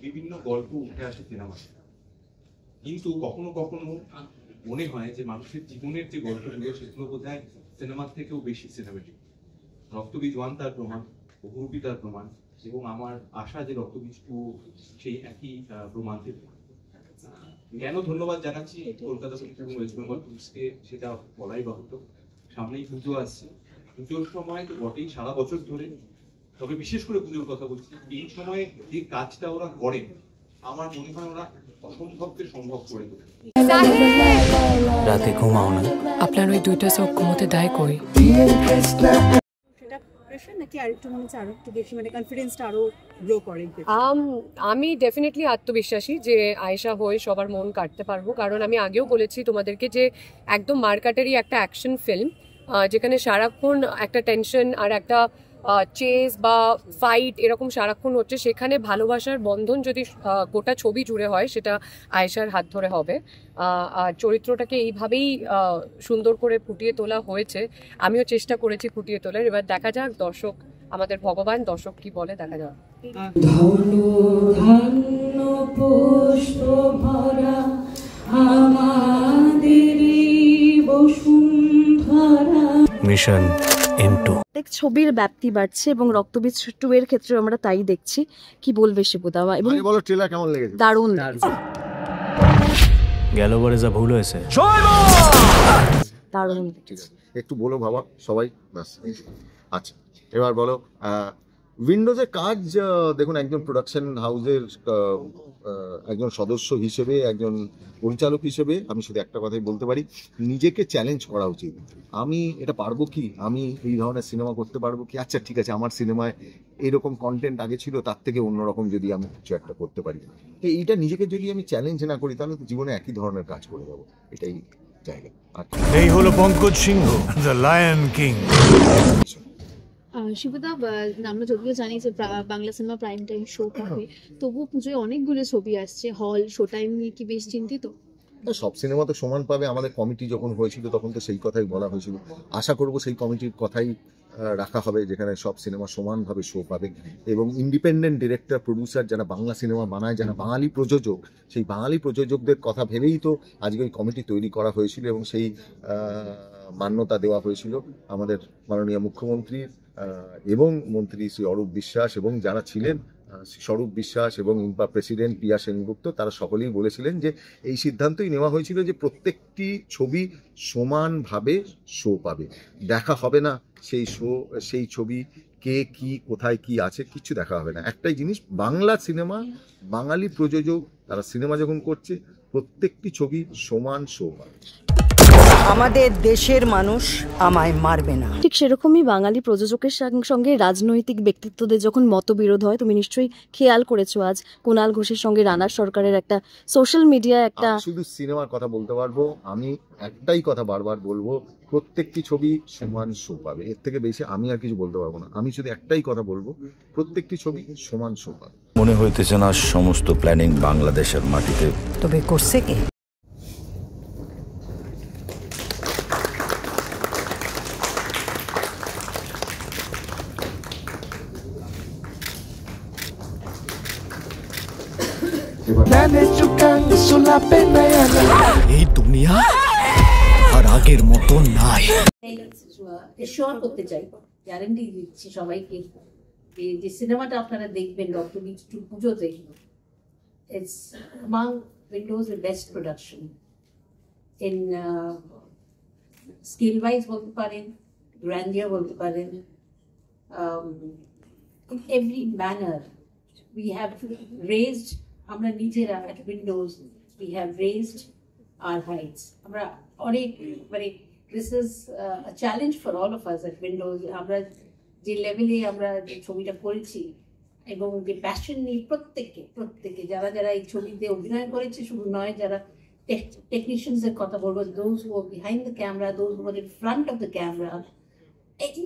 বিভিন্ন গল্প উঠে আসে সিনেমা, কিন্তু কখনো কখনো মনে হয় যে মানুষের জীবনের যে গল্পগুলো সেগুলো বোধহয় সিনেমার থেকেও বেশি সিনেমেটিক। রক্তবীজ 1 তার প্রমাণ, বহুরূপী তার প্রমাণ, এবং আমার আশা যে রক্তবীজ 2 সেই একই প্রমাণ দেবে। কেন ধন্যবাদ জানাচ্ছি কলকাতা পুলিশ এবং ওয়েস্ট বেঙ্গল পুলিশকে সেটা বলাই বাহুল্য। সামনেই পুজো আসছে, পুজোর সময় তো বটেই সারা বছর ধরে, তবে বিশেষ করে পুজোর কথা বলছি, এই সময় যে কাজটা ওরা করে আমার মনে হয় ওরা অসম্ভবকে সম্ভব করে তোলে। রাতে ঘুমাও না? আপনার ওই দুইটা চোখ ঘুমোতে দেয় কই? আমি ডেফিনেটলি আত্মবিশ্বাসী যে আয়েশা হয়ে সবার মন কাটতে পারবো, কারণ আমি আগেও বলেছি তোমাদেরকে যে একদম মার্কাটারি একটা অ্যাকশন ফিল্ম, যেখানে সারাক্ষণ একটা টেনশন আর একটা চেস বা ফাইট এরকম সারাক্ষণ হচ্ছে, সেখানে ভালোবাসার বন্ধন যদি গোটা ছবি জুড়ে হয় সেটা আয়েশার হাত ধরে হবে। আর চরিত্রটাকে এইভাবেই সুন্দর করে ফুটিয়ে তোলা হয়েছে, আমিও চেষ্টা করেছি ফুটিয়ে তোলার। এবার দেখা যাক, দর্শক আমাদের ভগবান, দর্শক কি বলে দেখা যাক। মিশন M2 ছবির ব্যাপ্তি বাড়ছে এবং রক্তবীজ 2 এর ক্ষেত্রে আমরা তাই দেখছি। কি বলবে শিবুদা? এবং বলো ট্রেলার কেমন লেগেছে? দারুণ গেল বারে যা ভুল হয়েছে, দারুণ। একটু বলো বাবা সবাই, ব্যাস। আচ্ছা, এবার বলো উইন্ডোজের কাজ। দেখুন, একজন প্রোডাকশন হাউসের একজন সদস্য হিসেবে, একজন পরিচালক হিসেবে আমি শুধু একটা কথাই বলতে পারি, নিজেকে চ্যালেঞ্জ করা উচিত। আমি এটা পারবো কি? আমি এই ধরনের সিনেমা করতে পারবো কি? আচ্ছা ঠিক আছে, আমার সিনেমায় এরকম কন্টেন্ট আগে ছিল, তার থেকে অন্যরকম যদি আমি কিছু একটা করতে পারি, এইটা নিজেকে যদি আমি চ্যালেঞ্জ না করি তাহলে তো জীবনে একই ধরনের কাজ করে যাবো। এটাই জায়গা। এই হলো পঙ্কজ সিংহ, দ্য লায়ন কিং। শিবুদা, আমরা যদিও জানি যে Bangla cinema prime time show পাবে, তবুও পুজোয় অনেকগুলো ছবি আসছে, হল শো টাইম নিয়ে কি বেশ চিন্তিত? সব সিনেমা তো সমান পাবে। আমাদের কমিটি যখন হয়েছিল তখন তো সেই কথাই বলা হয়েছিল। আশা করব সেই কমিটির কথাই রাখা হবে, যেখানে সব সিনেমা সমানভাবে শো পাবে এবং ইন্ডিপেন্ডেন্ট ডিরেক্টর, প্রডিউসার যারা বাংলা সিনেমা বানায়, যারা বাঙালি প্রযোজক, সেই বাঙালি প্রযোজকদের কথা ভেবেই তো আজকে ওই কমিটি তৈরি করা হয়েছিল এবং সেই মান্যতা দেওয়া হয়েছিল আমাদের মাননীয় মুখ্যমন্ত্রীর এবং মন্ত্রী শ্রী অরূপ বিশ্বাস, এবং যারা ছিলেন স্বরূপ বিশ্বাস এবং ইম্পা প্রেসিডেন্ট পিয়া সেনগুপ্ত, তারা সকলেই বলেছিলেন যে এই সিদ্ধান্তই নেওয়া হয়েছিল যে প্রত্যেকটি ছবি সমানভাবে শো পাবে। দেখা হবে না সেই ছবি কে কি কোথায় কি আছে, কিচ্ছু দেখা হবে না। একটাই জিনিস, বাংলা সিনেমা, বাঙালি প্রযোজক তারা সিনেমা যখন করছে, প্রত্যেকটি ছবি সমান শো পাবে। আমাদের দেশের মানুষ আমায় মারবে না। ঠিক সেরকমই বাঙালি প্রযোজকের সঙ্গে রাজনৈতিক ব্যক্তিত্বদের যখন মতবিরোধ হয়, তুমি নিশ্চয়ই খেয়াল করেছো আজ কুণাল ঘোষের সঙ্গে রানা সরকারের একটা সোশ্যাল মিডিয়া একটা। শুধু সিনেমার কথা বলতে পারবো, আমি একটাই কথা বারবার বলবো, প্রত্যেকটি ছবি সমান শো পাবে। এর থেকে বেশি আমি আর কিছু বলতে পারবো না। আমি শুধু একটাই কথা বলবো, প্রত্যেকটি ছবি সমান শো পাবে। মনে হইতেছে না সমস্ত প্ল্যানিং বাংলাদেশের মাটিতে, তবে করছে কে? এই দুনিয়া আর আগের মতো নাই। এশিওর করতে চাই, গ্যারান্টি দিচ্ছি সবাইকে যে সিনেমাটা আপনারা দেখবেন রক্তবীজ 2 পুজোতে, it's among Windows the best production in scale wise বলতে পারেন, grandeur বলতে পারেন, in every manner we have raised, আমরা নিজেরা at Windows we have raised our heights. আমরা অনেক মানে this is a challenge for all of us at Windows. আমরা যে লেভেলে আমরা ছবিটা করেছি এবং যে প্যাশন নিয়ে প্রত্যেকে যারা এই ছবিতে অভিনয় করেছে, শুধু নয়, যারা টেকনিশিয়ানসের কথা বলবো, those who are behind the camera, those who are in front of the camera,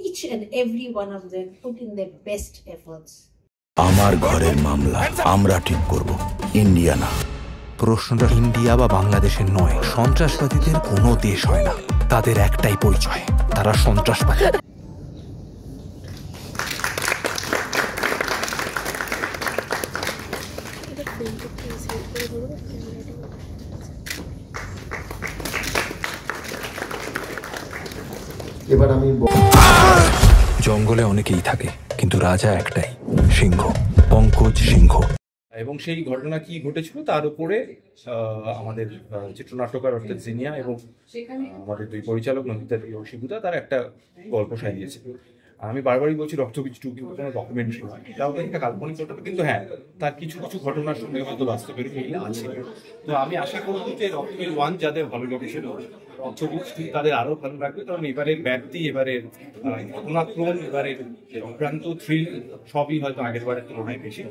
each and every one of them put in their best efforts. আমার ঘরের মামলা আমরা ঠিক করব, ইন্ডিয়া না। প্রশ্নটা ইন্ডিয়া বা বাংলাদেশের নয়, সন্ত্রাসবাদীদের কোনো দেশ হয় না, তাদের একটাই পরিচয়, তারা সন্ত্রাসবাদী। এবার আমি জঙ্গলে অনেকেই থাকে, কিন্তু রাজা একটাই, সিংহ, পঙ্কজ সিংহ। এবং সেই ঘটনা কি ঘটেছিল তার উপরে আমাদের চিত্রনাট্যকার অর্থাৎ জিনিয়া এবং আমাদের দুই পরিচালক নন্দিতা ও শিবুদা তার একটা গল্প সাজিয়েছে। আমি বারবারই বলছি রক্তবীজ 2 কিন্তু কোনো ডকুমেন্টারি নয়, এটাও একটা কাল্পনিক ঘটনা, কিন্তু হ্যাঁ তার কিছু কিছু ঘটনার সঙ্গে হয়তো বাস্তবের মিল আছে। তো আমি আশা করব যে রক্তবীজ 1 যাদের ভালো লেগেছিল রক্তবীজ 2 তাদের আরো ভালো লাগবে, কারণ এবারের ব্যাপ্তি, এবারের ঘটনাক্রম, এবারের সংক্রান্ত থ্রিল সবই হয়তো আগের বারের তুলনায় বেশি।